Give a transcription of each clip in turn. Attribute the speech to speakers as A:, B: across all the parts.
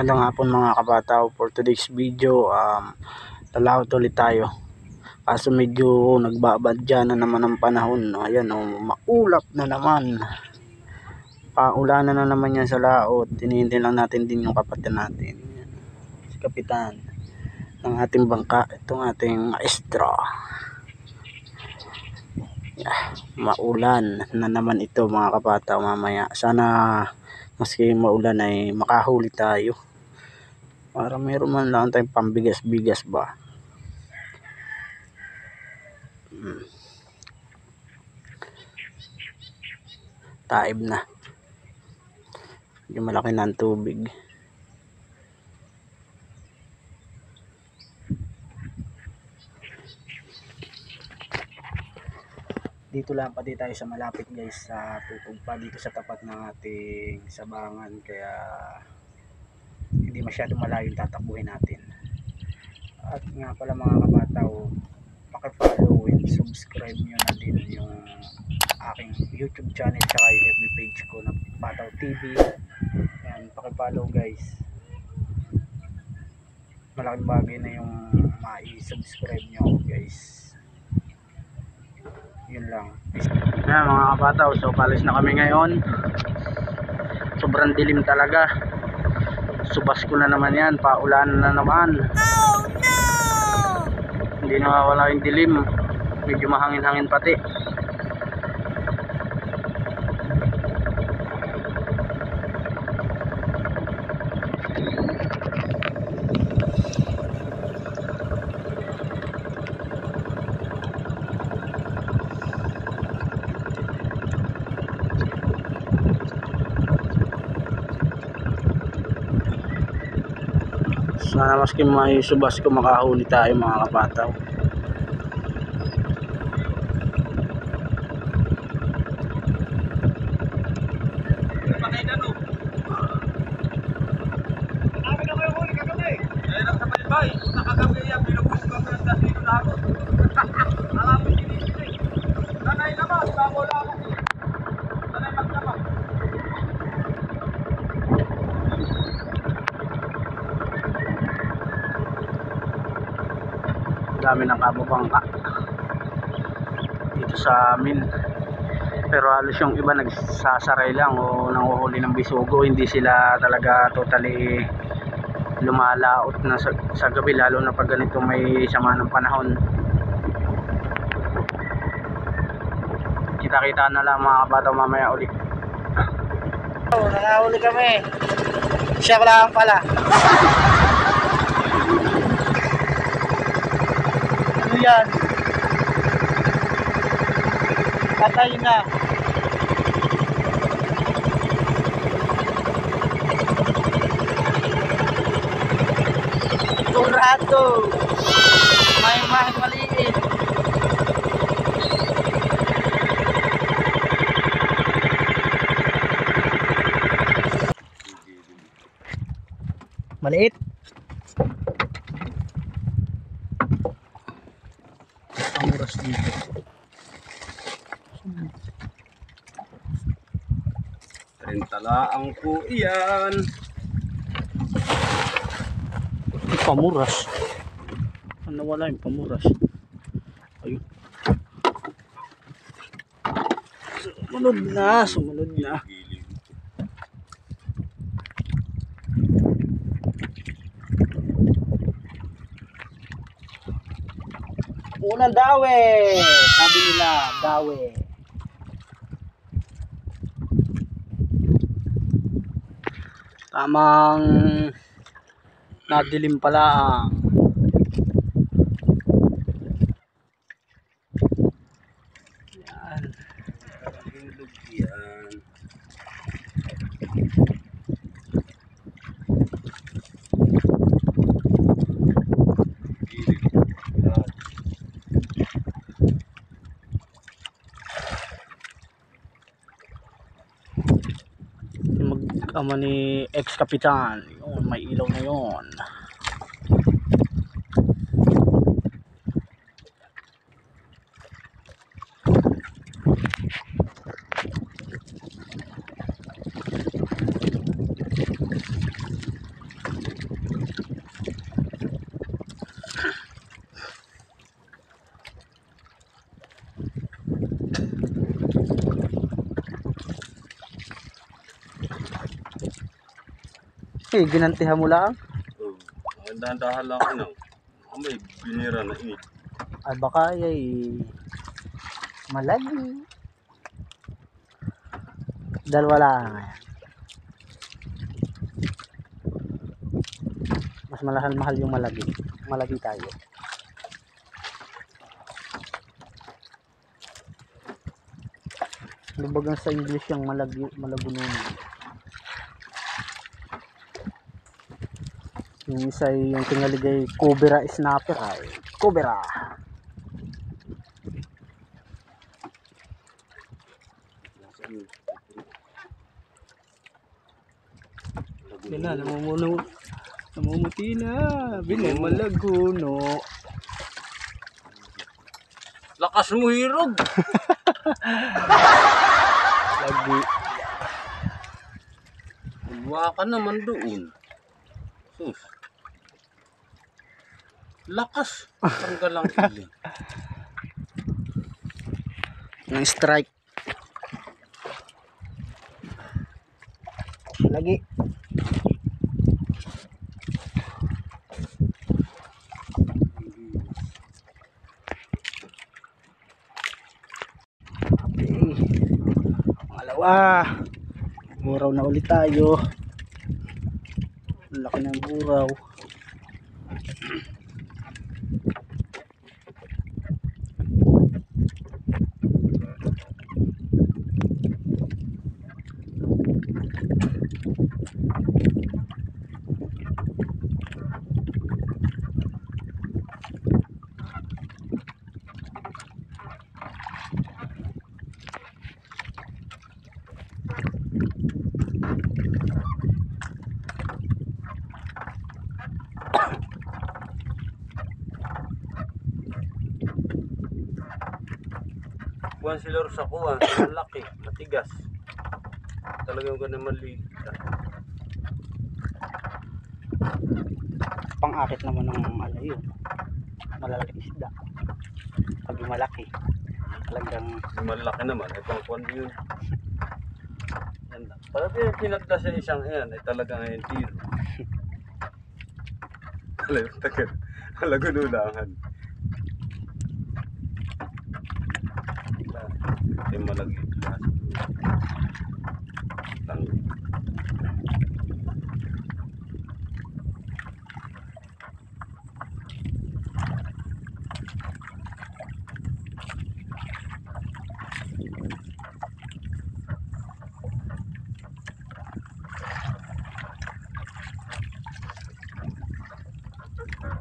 A: Magandang hapon mga kabataw. For today's video, lalawat ulit tayo. Kaso medyo nagbabadya na naman ang panahon. Ayan, maulap na naman. Paulanan na naman yan sa laot. Hinihintay lang natin din yung kapatid natin. Si kapitan ng ating bangka. Itong ating maestro. Maulan na naman ito mga kabataw mamaya. Sana maski maulan ay makahuli tayo para meron man lang tayong pambigas-bigas ba. Taib na, medyo malaki na ang tubig. Dito lang pati tayo sa malapit guys, sa tutog pa dito sa tapat ng ating sabangan, kaya hindi masyado malayo yung tatakbuhin natin. At nga pala mga kabataw, paki-follow and subscribe nyo na din yung aking YouTube channel tsaka yung FB page ko na Bataw TV. Yan, paki-follow guys. Malaking bagay na yung mai-subscribe nyo guys. Yun lang. Ayan mga kabataw, so palis na kami ngayon. Sobrang dilim talaga. Subas ko na naman yan, paulan na naman. Oh no! Hindi nawawala yung dilim. Medyo mahangin-hangin pati. Sana maski may subas ko makahuli tayo mga kabataw. Dami ng kababangka dito sa amin, pero halos yung iba nagsasaray lang o nanguhuli ng bisugo. Hindi sila talaga totally lumalaot na sa gabi, lalo na pag ganito may sama ng panahon. Kita-kita na lang mga kabataw mamaya ulit. Nakahuli kami, siya lang pala. Yan, patay na. Turado, may maliit. Maliit. Ang oras dito. Rentalaang po iyan. Pamuras. Ano wala yung pamuras? Ayun. Sumunod na. Unang dawe, sabi nila, dawe. Tamang nadilim pala. Yan. Yan. Mag-ama ni ex-kapitan, yun, may ilaw na yun. Eh, ginantihan mo lang.
B: Oh, dahan-dahan lang ano. May binira na ini.
A: Ay baka ay malagi. Dalawa lang. Mas mahal yung malagi. Malagi tayo. Lubagan sa English yung malagi, malagununan. Yung isa yung tingaligay Cobra snapper ay Cobra. Yan na, namumuti na. Binay malaguno.
B: Lakas mo hirog.
A: Lagi.
B: Buwa ka naman doon. Sus. Lakas. Tanggal lang ili.
A: Ng strike. Lagi. Pangalawa. Buraw na ulit tayo. Laki ng buraw.
B: Buwan sila sa kuwan. Malaki. Matigas. Talagang ganun maliit.
A: Pang-akit naman ng ano yun. Malalaki isda. Pag malaki. Talagang
B: Malaki naman. Ay pang kuwan yun. Yan lang. Parang pinagda sa isang yan. Ay talagang ngayon tiro. Alam yung tagal. Alagunulangan. Ito yung malagit.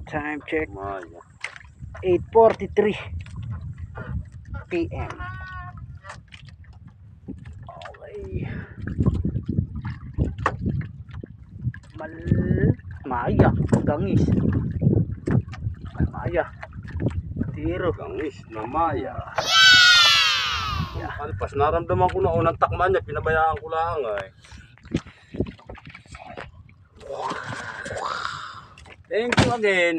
A: time check.
B: Maya.
A: 8:43 PM. Okay. Maya, gangis. Maya. Tiro.
B: Gangis na maya. Alpas, naramdaman ko na unang takman niya, pinabayaan ko lang ay. Thank you again.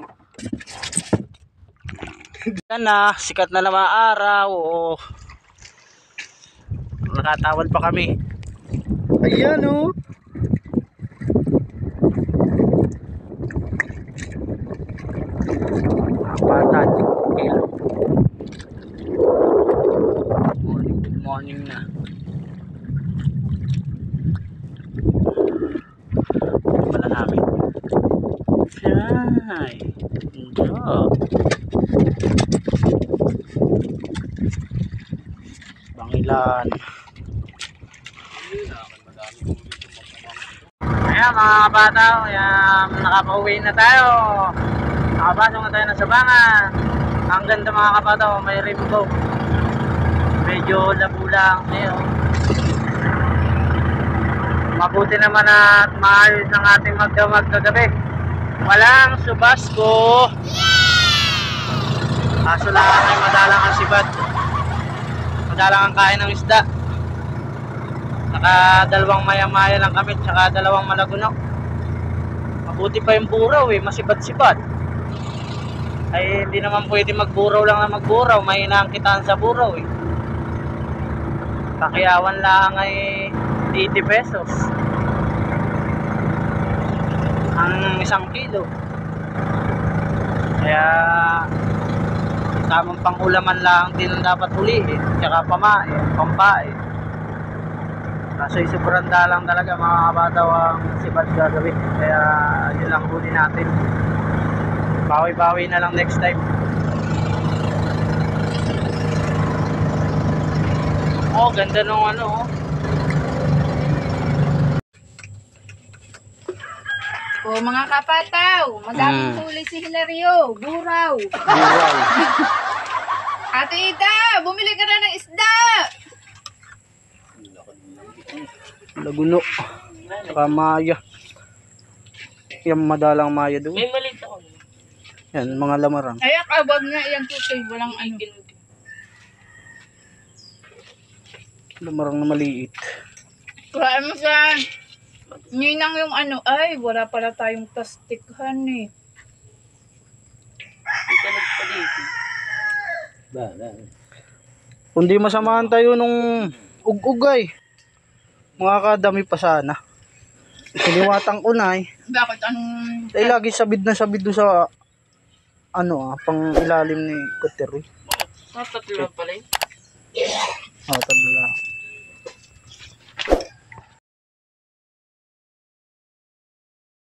A: Yan na, sikat na naman araw. Oh. Nakatawad pa kami. Ayan oh. Bata, kilo. Good morning na. Wala namin. Ay, enjoy. Bangilan. Ayan mga kabata, nakapauwi na tayo. Nakapasok na tayo ng Sabangan. Ang ganda mga kabata, may rainbow. Medyo labo lang ngayon. Mabuti naman at maayos ang ating magdamag kagabi. Walang subasko. Kaso lang ay madalang ang sibat. Madalang ang kain ng isda. Saka dalawang maya-maya lang kami, saka dalawang malagunok. Mabuti pa yung buraw masibat-sibat. Ay hindi naman pwede magburaw lang na magburaw, mahina ang kitaan sa buraw Pakiyawan lang ay 80 pesos. ang 1 kilo. Kaya tamang pangulaman lang din ang dapat ulihin, tsaka pamain, pampain. Kaso sobrang dalang talaga mga kabataw ang sibad gagawin. Kaya yun lang huli natin. Bawi-bawi na lang next time. Oh, ganda nung ano.
C: O mga kapataw, madaming huli si Hilario, buraw.
A: Wow.
C: Ate Ida, bumili ka na ng isda.
A: Laguno. Saka maya. Yung madalang maya doon.
D: May maliit ako.
A: Yan, mga lamarang.
C: Ay, kabag nga yung tutoy, walang ano.
A: Lamarang na maliit.
C: Kuhaan mo sa ninang yung ano, ay, wala pala tayong tastikhan eh.
D: Ito pa dito.
A: Kung di masamahan tayo nung ug-ugay, makakadami pa sana. Siniwatang unay.
C: Bakit anong...
A: Eh, lagi sabid na sabid doon sa pang ilalim ni Kuteroy.
D: Tatlo lang pala yun.
A: Tatlo lang.